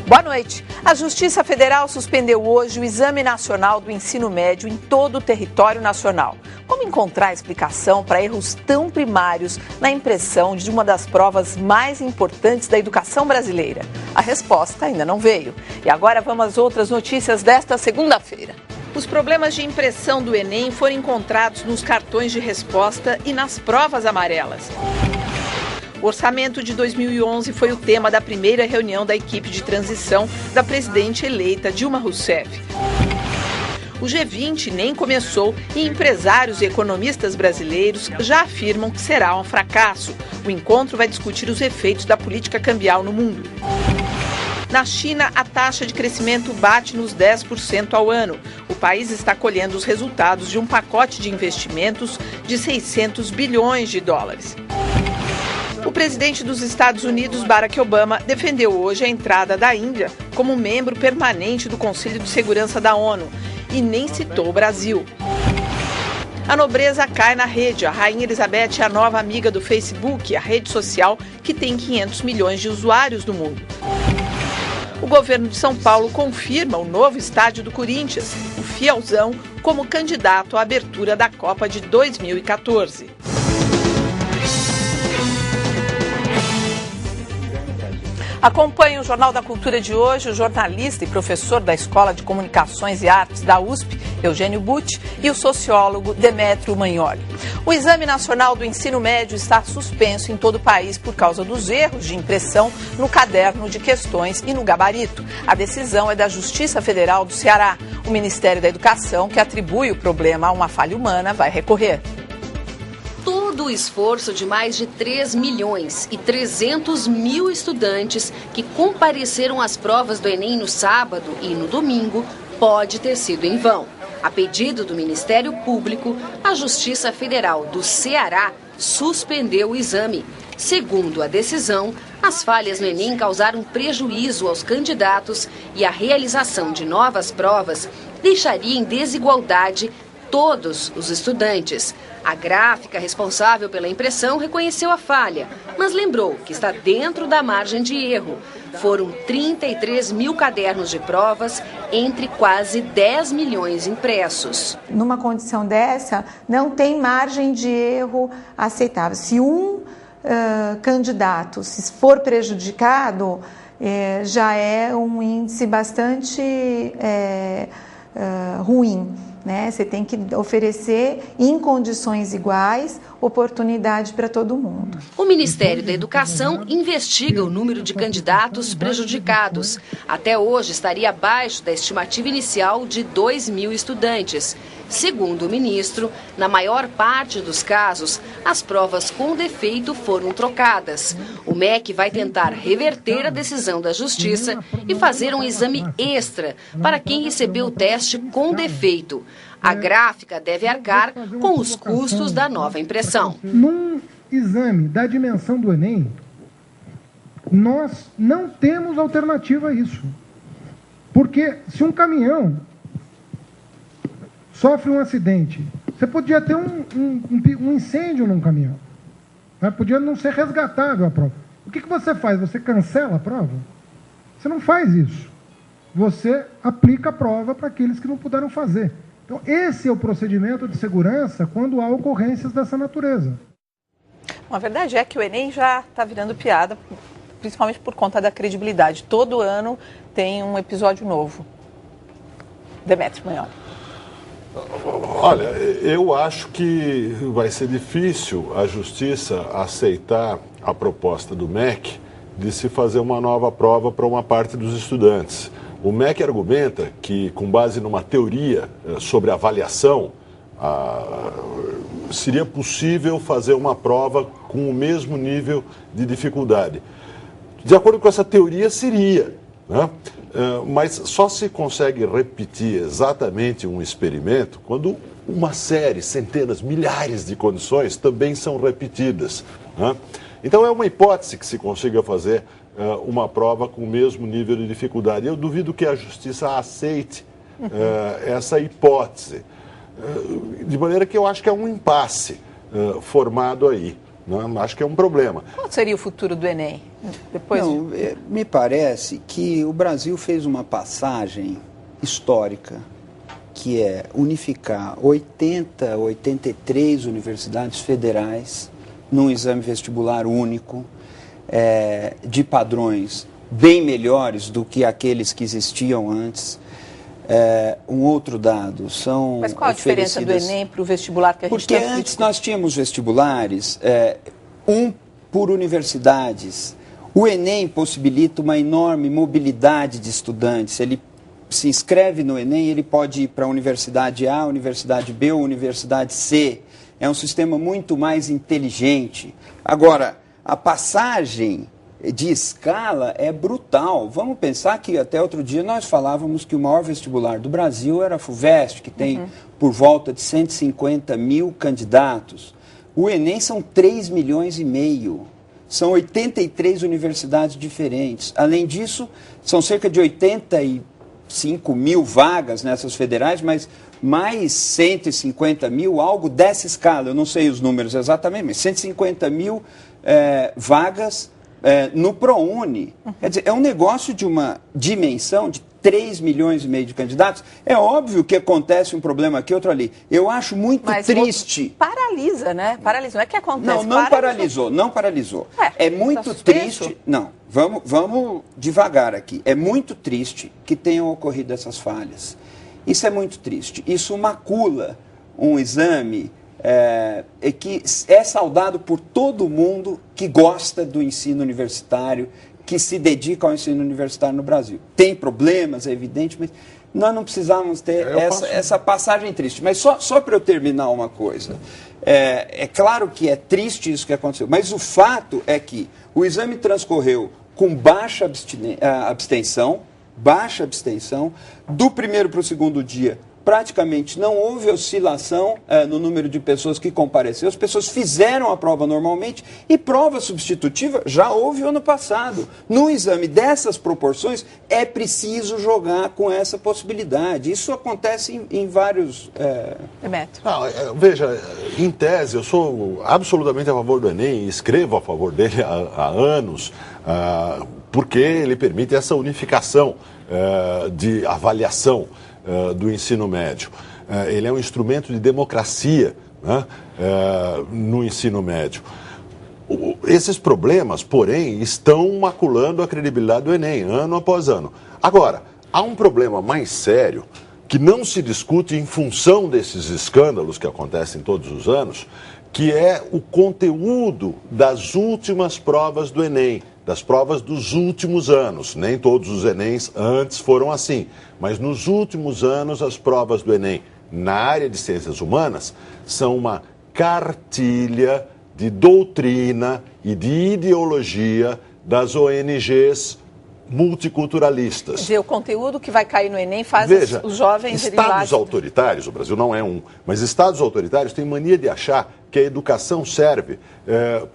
Boa noite. A Justiça Federal suspendeu hoje o Exame Nacional do Ensino Médio em todo o território nacional. Como encontrar explicação para erros tão primários na impressão de uma das provas mais importantes da educação brasileira? A resposta ainda não veio. E agora vamos às outras notícias desta segunda-feira. Os problemas de impressão do Enem foram encontrados nos cartões de resposta e nas provas amarelas. O orçamento de 2011 foi o tema da primeira reunião da equipe de transição da presidente eleita Dilma Rousseff. O G20 nem começou e empresários e economistas brasileiros já afirmam que será um fracasso. O encontro vai discutir os efeitos da política cambial no mundo. Na China, a taxa de crescimento bate nos 10% ao ano. O país está colhendo os resultados de um pacote de investimentos de 600 bilhões de dólares. O presidente dos Estados Unidos, Barack Obama, defendeu hoje a entrada da Índia como membro permanente do Conselho de Segurança da ONU e nem citou o Brasil. A nobreza cai na rede. A Rainha Elizabeth é a nova amiga do Facebook, a rede social que tem 500 milhões de usuários no mundo. O governo de São Paulo confirma o novo estádio do Corinthians, o Fielzão, como candidato à abertura da Copa de 2014. Acompanhe o Jornal da Cultura de hoje o jornalista e professor da Escola de Comunicações e Artes da USP, Eugênio Butti, e o sociólogo Demétrio Magnoli. O Exame Nacional do Ensino Médio está suspenso em todo o país por causa dos erros de impressão no caderno de questões e no gabarito. A decisão é da Justiça Federal do Ceará. O Ministério da Educação, que atribui o problema a uma falha humana, vai recorrer. Todo o esforço de mais de 3 milhões e 300 mil estudantes que compareceram às provas do Enem no sábado e no domingo pode ter sido em vão. A pedido do Ministério Público, a Justiça Federal do Ceará suspendeu o exame. Segundo a decisão, as falhas no Enem causaram prejuízo aos candidatos e a realização de novas provas deixaria em desigualdade todos os estudantes. A gráfica responsável pela impressão reconheceu a falha, mas lembrou que está dentro da margem de erro. Foram 33 mil cadernos de provas entre quase 10 milhões impressos. Numa condição dessa, não tem margem de erro aceitável. Se um candidato se for prejudicado, já é um índice bastante ruim. Você tem que oferecer, em condições iguais, oportunidade para todo mundo. O Ministério da Educação investiga o número de candidatos prejudicados. Até hoje estaria abaixo da estimativa inicial de 2 mil estudantes. Segundo o ministro, na maior parte dos casos, as provas com defeito foram trocadas. O MEC vai tentar reverter a decisão da Justiça e fazer um exame extra para quem recebeu o teste com defeito. A gráfica deve arcar com os custos da nova impressão. Num exame da dimensão do Enem, nós não temos alternativa a isso. Porque se um caminhão sofre um acidente, você podia ter um incêndio num caminhão. Podia não ser resgatável a prova. O que você faz? Você cancela a prova? Você não faz isso. Você aplica a prova para aqueles que não puderam fazer. Então, esse é o procedimento de segurança quando há ocorrências dessa natureza. A verdade é que o Enem já está virando piada, principalmente por conta da credibilidade. Todo ano tem um episódio novo. Demétrio Magnoli. Olha, eu acho que vai ser difícil a Justiça aceitar a proposta do MEC de se fazer uma nova prova para uma parte dos estudantes. O MEC argumenta que, com base numa teoria sobre avaliação, seria possível fazer uma prova com o mesmo nível de dificuldade. De acordo com essa teoria, seria, né? Mas só se consegue repetir exatamente um experimento quando uma série, centenas, milhares de condições também são repetidas, né? Então é uma hipótese que se consiga fazer uma prova com o mesmo nível de dificuldade. Eu duvido que a Justiça aceite essa hipótese, de maneira que eu acho que é um impasse formado aí, né? Acho que é um problema. Qual seria o futuro do Enem? Depois... Não, me parece que o Brasil fez uma passagem histórica, que é unificar 83 universidades federais num exame vestibular único, de padrões bem melhores do que aqueles que existiam antes. Um outro dado são... Mas qual a diferença do Enem para o vestibular que a gente Porque antes nós tínhamos vestibulares, por universidades. O Enem possibilita uma enorme mobilidade de estudantes. Ele se inscreve no Enem, ele pode ir para a Universidade A, Universidade B ou Universidade C. É um sistema muito mais inteligente. Agora, a passagem de escala é brutal. Vamos pensar que até outro dia nós falávamos que o maior vestibular do Brasil era a FUVEST, que tem por volta de 150 mil candidatos. O Enem são 3,5 milhões. São 83 universidades diferentes. Além disso, são cerca de 85 mil vagas nessas federais, mas mais 150 mil, algo dessa escala. Eu não sei os números exatamente, mas 150 mil vagas no ProUni. Quer dizer, é um negócio de uma dimensão de 3,5 milhões de candidatos. É óbvio que acontece um problema aqui, outro ali. Eu acho muito triste. Paralisa, né? Paralisa. Não é que acontece. Não paralisou, não paralisou. É muito triste. Não, vamos devagar aqui. É muito triste que tenham ocorrido essas falhas. Isso é muito triste. Isso macula um exame que é saudado por todo mundo que gosta do ensino universitário, que se dedica ao ensino universitário no Brasil. Tem problemas, é evidente, mas nós não precisávamos ter essa passagem triste. Mas só para eu terminar uma coisa. É claro que é triste isso que aconteceu, mas o fato é que o exame transcorreu com baixa abstenção, do primeiro para o segundo dia. Praticamente não houve oscilação no número de pessoas que compareceu. As pessoas fizeram a prova normalmente e prova substitutiva já houve ano passado. No exame dessas proporções, é preciso jogar com essa possibilidade. Isso acontece em vários... Veja, em tese, eu sou absolutamente a favor do Enem, escrevo a favor dele há anos, porque ele permite essa unificação de avaliação do ensino médio. Ele é um instrumento de democracia, né, no ensino médio. Esses problemas, porém, estão maculando a credibilidade do Enem, ano após ano. Agora, há um problema mais sério que não se discute em função desses escândalos que acontecem todos os anos, que é o conteúdo das últimas provas do Enem, das provas dos últimos anos. Nem todos os Enems antes foram assim, mas nos últimos anos as provas do Enem na área de ciências humanas são uma cartilha de doutrina e de ideologia das ONGs multiculturalistas. Quer dizer, o conteúdo que vai cair no Enem faz os jovens... Estados autoritários, o Brasil não é um, mas estados autoritários têm mania de achar que a educação serve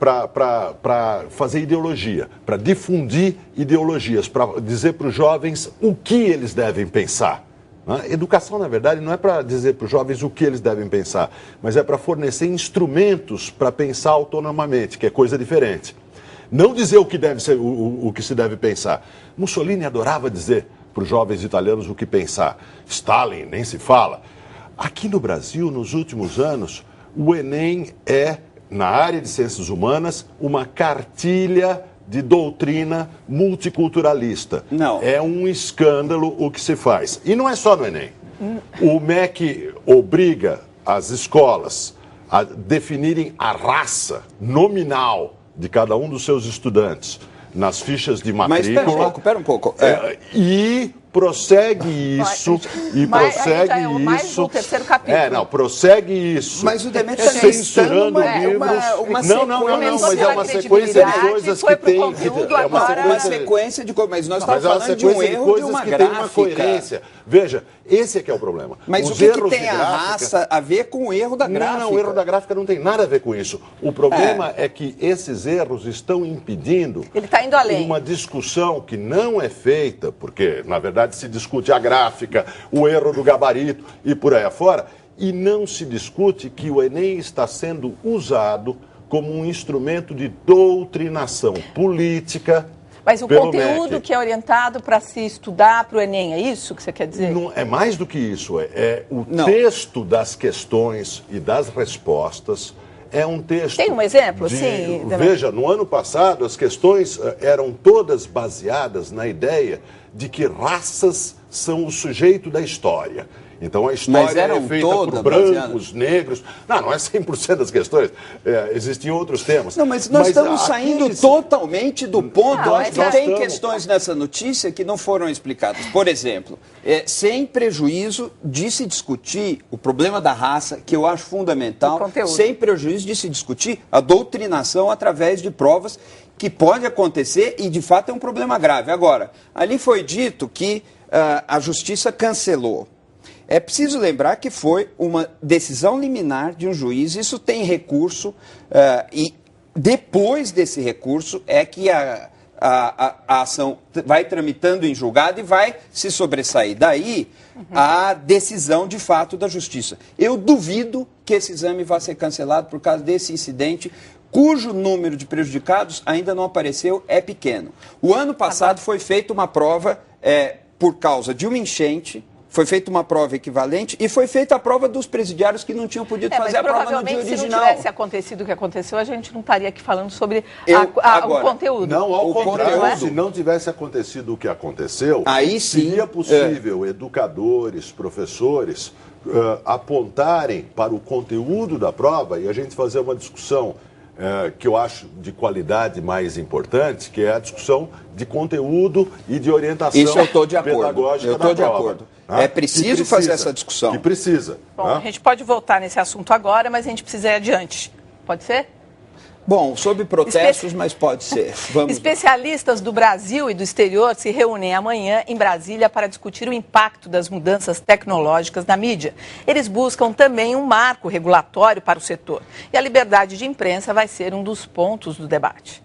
para fazer ideologia, para difundir ideologias, para dizer para os jovens o que eles devem pensar. Né? Educação, na verdade, não é para dizer para os jovens o que eles devem pensar, mas é para fornecer instrumentos para pensar autonomamente, que é coisa diferente. Não dizer o que deve ser, o que se deve pensar. Mussolini adorava dizer para os jovens italianos o que pensar. Stalin, nem se fala. Aqui no Brasil, nos últimos anos, o Enem é, na área de ciências humanas, uma cartilha de doutrina multiculturalista. Não. É um escândalo o que se faz. E não é só no Enem. O MEC obriga as escolas a definirem a raça nominal de cada um dos seus estudantes nas fichas de matrícula. Mas espera um pouco. E prossegue isso, mais do terceiro capítulo. Prossegue isso. Mas o Demetrio censurando livros. Mas é uma sequência de coisas que tem. É uma sequência de coisas. Mas nós estamos falando de um erro de uma gráfica. Veja, esse é que é o problema. Mas o que tem a raça a ver com o erro da gráfica? Não, o erro da gráfica não tem nada a ver com isso. O problema é que esses erros estão impedindo uma discussão que não é feita, porque, na verdade, se discute a gráfica, o erro do gabarito e por aí afora, e não se discute que o Enem está sendo usado como um instrumento de doutrinação política. Mas o pelo conteúdo MEC. que é orientado para se estudar para o Enem, é isso que você quer dizer? Não, é mais do que isso. Texto das questões e das respostas é um texto... Tem um exemplo, sim? Veja, no ano passado, as questões eram todas baseadas na ideia de que raças são o sujeito da história. Então a história é feita por brancos, negros. Não é 100% das questões. Existiam outros temas. Não, mas nós estamos saindo totalmente do ponto. Acho que tem questões nessa notícia que não foram explicadas. Por exemplo, sem prejuízo de se discutir o problema da raça, que eu acho fundamental, sem prejuízo de se discutir a doutrinação através de provas, que pode acontecer e de fato é um problema grave. Agora, ali foi dito que a justiça cancelou. É preciso lembrar que foi uma decisão liminar de um juiz, isso tem recurso, e depois desse recurso é que a ação vai tramitando em julgado e vai se sobressair. Daí a decisão de fato da justiça. Eu duvido que esse exame vá ser cancelado por causa desse incidente, cujo número de prejudicados ainda não apareceu, é pequeno. O ano passado foi feita uma prova por causa de uma enchente. Foi feita uma prova equivalente e foi feita a prova dos presidiários que não tinham podido fazer a prova no dia original. Se não tivesse acontecido o que aconteceu, a gente não estaria aqui falando sobre o conteúdo. Não, ao contrário. Se não tivesse acontecido o que aconteceu, aí sim, seria possível educadores, professores, apontarem para o conteúdo da prova e a gente fazer uma discussão que eu acho de qualidade mais importante, que é a discussão de conteúdo e de orientação pedagógica. Isso eu estou de acordo. Eu estou de acordo. É preciso fazer essa discussão. Que precisa. Bom, a gente pode voltar nesse assunto agora, mas a gente precisa ir adiante. Pode ser? Bom, sob protestos, mas pode ser. Vamos. Especialistas do Brasil e do exterior se reúnem amanhã em Brasília para discutir o impacto das mudanças tecnológicas na mídia. Eles buscam também um marco regulatório para o setor. E a liberdade de imprensa vai ser um dos pontos do debate.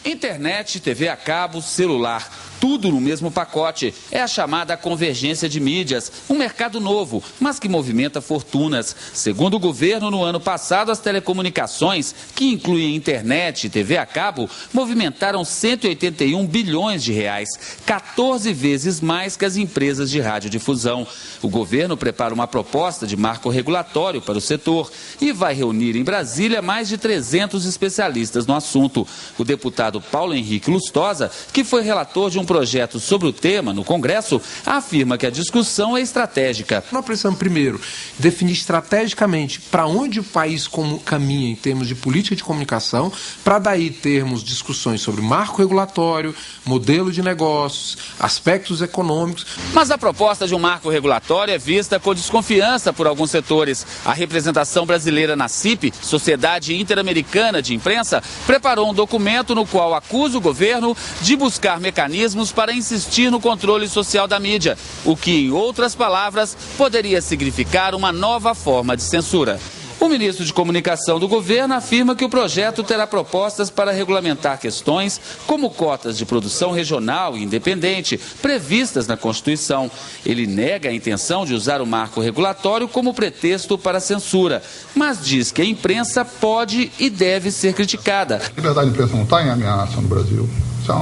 Internet, TV a cabo, celular, tudo no mesmo pacote. É a chamada convergência de mídias, um mercado novo, mas que movimenta fortunas. Segundo o governo, no ano passado, as telecomunicações, que incluem internet e TV a cabo, movimentaram 181 bilhões de reais, 14 vezes mais que as empresas de radiodifusão. O governo prepara uma proposta de marco regulatório para o setor e vai reunir em Brasília mais de 300 especialistas no assunto. O deputado Paulo Henrique Lustosa, que foi relator de um projeto sobre o tema no Congresso, afirma que a discussão é estratégica. Nós precisamos, primeiro, definir estrategicamente para onde o país caminha em termos de política de comunicação, para daí termos discussões sobre marco regulatório, modelo de negócios, aspectos econômicos. Mas a proposta de um marco regulatório é vista com desconfiança por alguns setores. A representação brasileira na CIP, Sociedade Interamericana de Imprensa, preparou um documento no qual acusa o governo de buscar mecanismos para insistir no controle social da mídia, o que, em outras palavras, poderia significar uma nova forma de censura. O ministro de Comunicação do governo afirma que o projeto terá propostas para regulamentar questões como cotas de produção regional e independente, previstas na Constituição. Ele nega a intenção de usar o marco regulatório como pretexto para a censura, mas diz que a imprensa pode e deve ser criticada. A liberdade de imprensa não está em ameaça no Brasil. Isso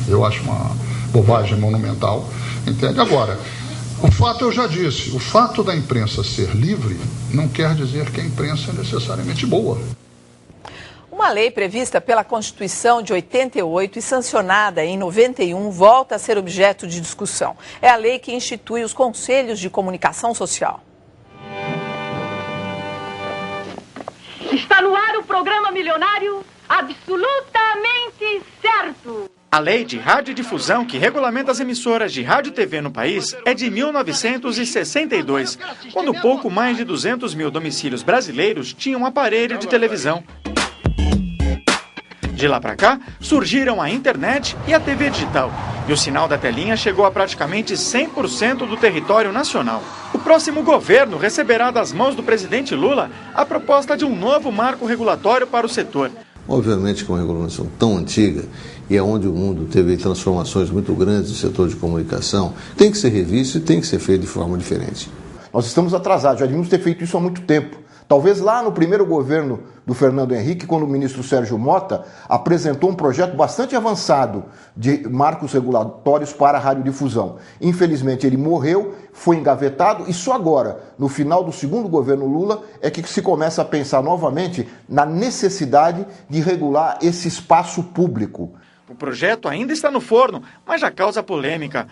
eu acho uma bobagem monumental. Entende? Agora, o fato eu já disse, o fato da imprensa ser livre não quer dizer que a imprensa é necessariamente boa. Uma lei prevista pela Constituição de 88 e sancionada em 91 volta a ser objeto de discussão. É a lei que institui os Conselhos de Comunicação Social. Está no ar o programa milionário Absolutamente Certo. A lei de radiodifusão que regulamenta as emissoras de rádio e TV no país é de 1962, quando pouco mais de 200 mil domicílios brasileiros tinham aparelho de televisão. De lá para cá, surgiram a internet e a TV digital, e o sinal da telinha chegou a praticamente 100% do território nacional. O próximo governo receberá das mãos do presidente Lula a proposta de um novo marco regulatório para o setor. Obviamente que é uma regulamentação tão antiga e é onde o mundo teve transformações muito grandes no setor de comunicação, tem que ser revisto e tem que ser feito de forma diferente. Nós estamos atrasados, já devíamos ter feito isso há muito tempo. Talvez lá no primeiro governo do Fernando Henrique, quando o ministro Sérgio Mota apresentou um projeto bastante avançado de marcos regulatórios para a radiodifusão. Infelizmente ele morreu, foi engavetado e só agora, no final do segundo governo Lula, é que se começa a pensar novamente na necessidade de regular esse espaço público. O projeto ainda está no forno, mas já causa polêmica.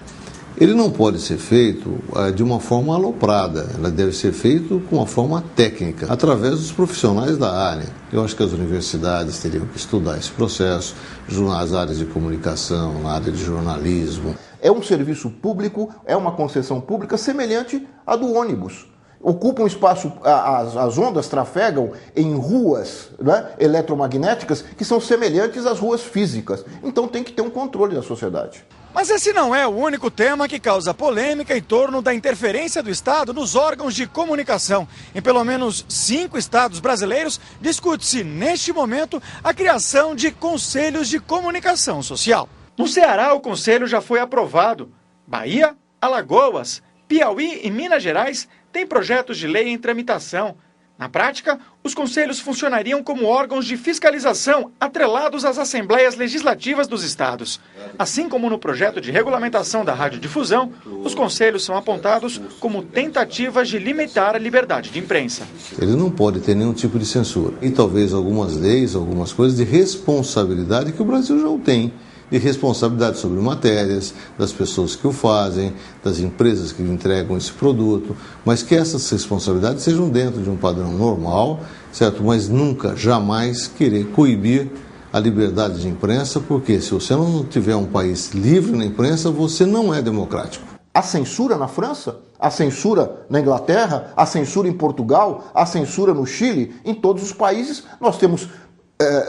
Ele não pode ser feito de uma forma aloprada, ela deve ser feito com uma forma técnica, através dos profissionais da área. Eu acho que as universidades teriam que estudar esse processo, nas áreas de comunicação, na área de jornalismo. É um serviço público, é uma concessão pública semelhante à do ônibus. Ocupam espaço, as ondas trafegam em ruas, né, eletromagnéticas que são semelhantes às ruas físicas. Então tem que ter um controle da sociedade. Mas esse não é o único tema que causa polêmica em torno da interferência do Estado nos órgãos de comunicação. Em pelo menos 5 estados brasileiros, discute-se neste momento a criação de conselhos de comunicação social. No Ceará, o conselho já foi aprovado. Bahia, Alagoas, Piauí e Minas Gerais têm projetos de lei em tramitação. Na prática, os conselhos funcionariam como órgãos de fiscalização atrelados às assembleias legislativas dos estados. Assim como no projeto de regulamentação da radiodifusão, os conselhos são apontados como tentativas de limitar a liberdade de imprensa. Ele não pode ter nenhum tipo de censura. E talvez algumas leis, algumas coisas de responsabilidade que o Brasil já o tem. De responsabilidade sobre matérias, das pessoas que o fazem, das empresas que entregam esse produto, mas que essas responsabilidades sejam dentro de um padrão normal, certo? Mas nunca, jamais querer coibir a liberdade de imprensa, porque se você não tiver um país livre na imprensa, você não é democrático. A censura na França, a censura na Inglaterra, a censura em Portugal, a censura no Chile, em todos os países nós temos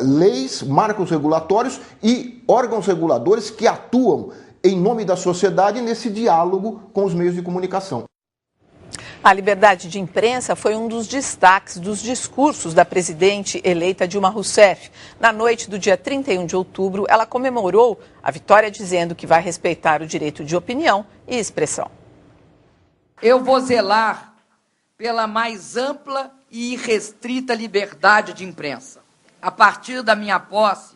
leis, marcos regulatórios e órgãos reguladores que atuam em nome da sociedade nesse diálogo com os meios de comunicação. A liberdade de imprensa foi um dos destaques dos discursos da presidente eleita Dilma Rousseff. Na noite do dia 31 de outubro, ela comemorou a vitória dizendo que vai respeitar o direito de opinião e expressão. Eu vou zelar pela mais ampla e irrestrita liberdade de imprensa. A partir da minha posse,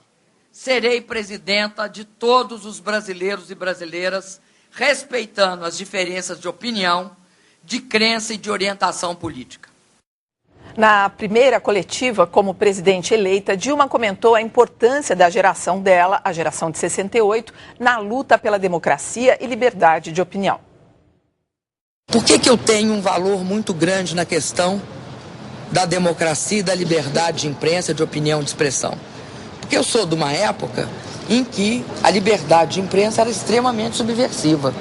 serei presidenta de todos os brasileiros e brasileiras, respeitando as diferenças de opinião, de crença e de orientação política. Na primeira coletiva como presidente eleita, Dilma comentou a importância da geração dela, a geração de 68, na luta pela democracia e liberdade de opinião. Por que eu tenho um valor muito grande na questão da democracia e da liberdade de imprensa, de opinião, de expressão? Porque eu sou de uma época em que a liberdade de imprensa era extremamente subversiva,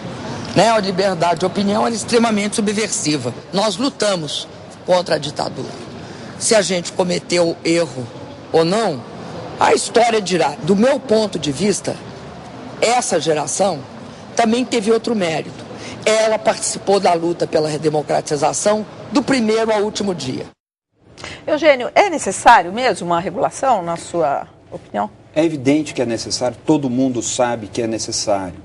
né? A liberdade de opinião era extremamente subversiva. Nós lutamos contra a ditadura. Se a gente cometeu erro ou não, a história dirá. Do meu ponto de vista, essa geração também teve outro mérito. Ela participou da luta pela redemocratização do primeiro ao último dia. Eugênio, é necessário mesmo uma regulação, na sua opinião? É evidente que é necessário, todo mundo sabe que é necessário.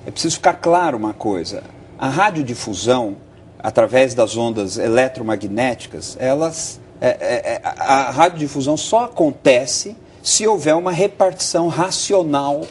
É preciso ficar claro uma coisa, a radiodifusão, através das ondas eletromagnéticas, a radiodifusão só acontece se houver uma repartição racional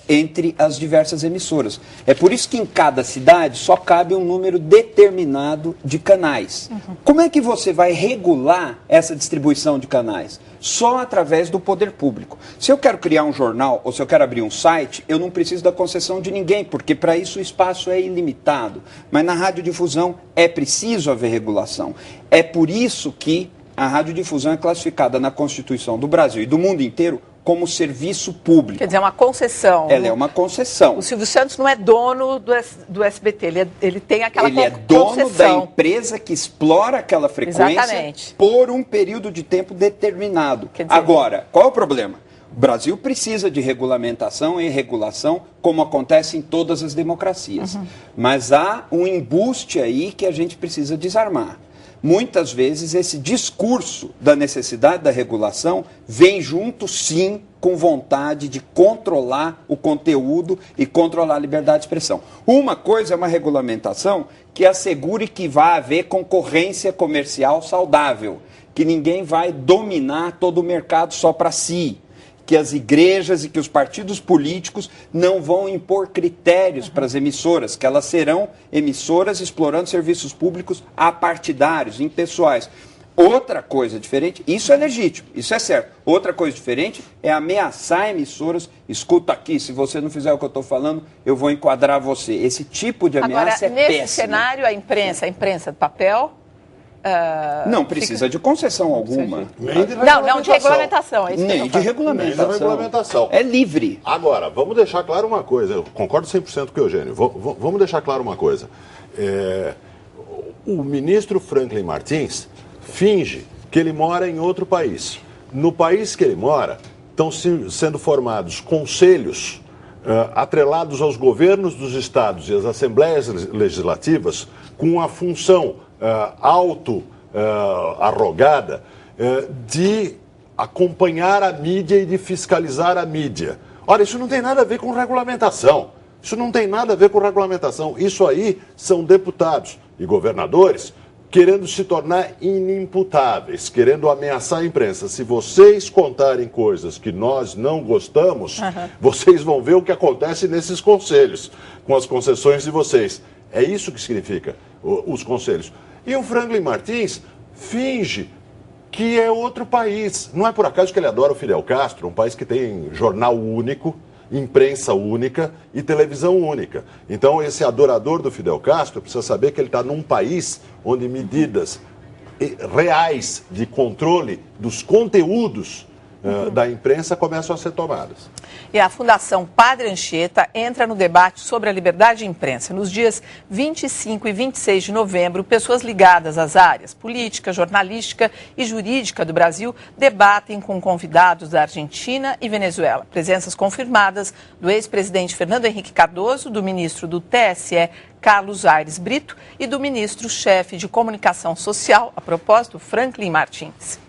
entre as diversas emissoras. É por isso que em cada cidade só cabe um número determinado de canais. Como é que você vai regular essa distribuição de canais? Só através do poder público. Se eu quero criar um jornal ou se eu quero abrir um site, eu não preciso da concessão de ninguém, porque para isso o espaço é ilimitado. Mas na radiodifusão é preciso haver regulação. É por isso que a radiodifusão é classificada na Constituição do Brasil e do mundo inteiro como serviço público. Quer dizer, é uma concessão. Ela é uma concessão. O Silvio Santos não é dono do SBT, ele tem aquela concessão. Ele é dono da empresa que explora aquela frequência. Exatamente. Por um período de tempo determinado. Quer dizer, agora, qual é o problema? O Brasil precisa de regulamentação e regulação, como acontece em todas as democracias. Mas há um embuste aí que a gente precisa desarmar. muitas vezes esse discurso da necessidade da regulação vem junto, sim, com vontade de controlar o conteúdo e controlar a liberdade de expressão. Uma coisa é uma regulamentação que assegure que vai haver concorrência comercial saudável, que ninguém vai dominar todo o mercado só para si, que as igrejas e que os partidos políticos não vão impor critérios para as emissoras, que elas serão emissoras explorando serviços públicos apartidários, impessoais. Outra coisa diferente, isso é legítimo, isso é certo. Outra coisa diferente é ameaçar emissoras. Escuta aqui, se você não fizer o que eu estou falando, eu vou enquadrar você. Esse tipo de ameaça é péssimo. Agora, nesse cenário, a imprensa de papel... não precisa de concessão alguma. Não, de regulamentação. É isso nem de regulamentação. Nem de regulamentação. É livre. Agora, vamos deixar claro uma coisa. Eu concordo 100% com o Eugênio. Vamos deixar claro uma coisa. O ministro Franklin Martins finge que ele mora em outro país. No país que ele mora, estão sendo formados conselhos atrelados aos governos dos estados e às assembleias legislativas com a função arrogada de acompanhar a mídia e de fiscalizar a mídia. Ora, isso não tem nada a ver com regulamentação. Isso não tem nada a ver com regulamentação. Isso aí são deputados e governadores querendo se tornar inimputáveis, querendo ameaçar a imprensa. Se vocês contarem coisas que nós não gostamos, vocês vão ver o que acontece nesses conselhos, com as concessões de vocês. É isso que significa os conselhos. E o Franklin Martins finge que é outro país. Não é por acaso que ele adora o Fidel Castro, um país que tem jornal único, imprensa única e televisão única. Então, esse adorador do Fidel Castro precisa saber que ele está num país onde medidas reais de controle dos conteúdos da imprensa começam a ser tomadas. E a Fundação Padre Anchieta entra no debate sobre a liberdade de imprensa. Nos dias 25 e 26 de novembro, pessoas ligadas às áreas política, jornalística e jurídica do Brasil debatem com convidados da Argentina e Venezuela. Presenças confirmadas do ex-presidente Fernando Henrique Cardoso, do ministro do TSE, Carlos Aires Brito, e do ministro-chefe de Comunicação Social, a propósito, Franklin Martins.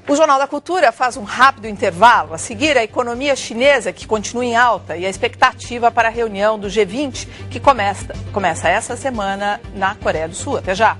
O Jornal da Cultura faz um rápido intervalo. A seguir, a economia chinesa, que continua em alta, e a expectativa para a reunião do G20, que começa essa semana na Coreia do Sul. Até já!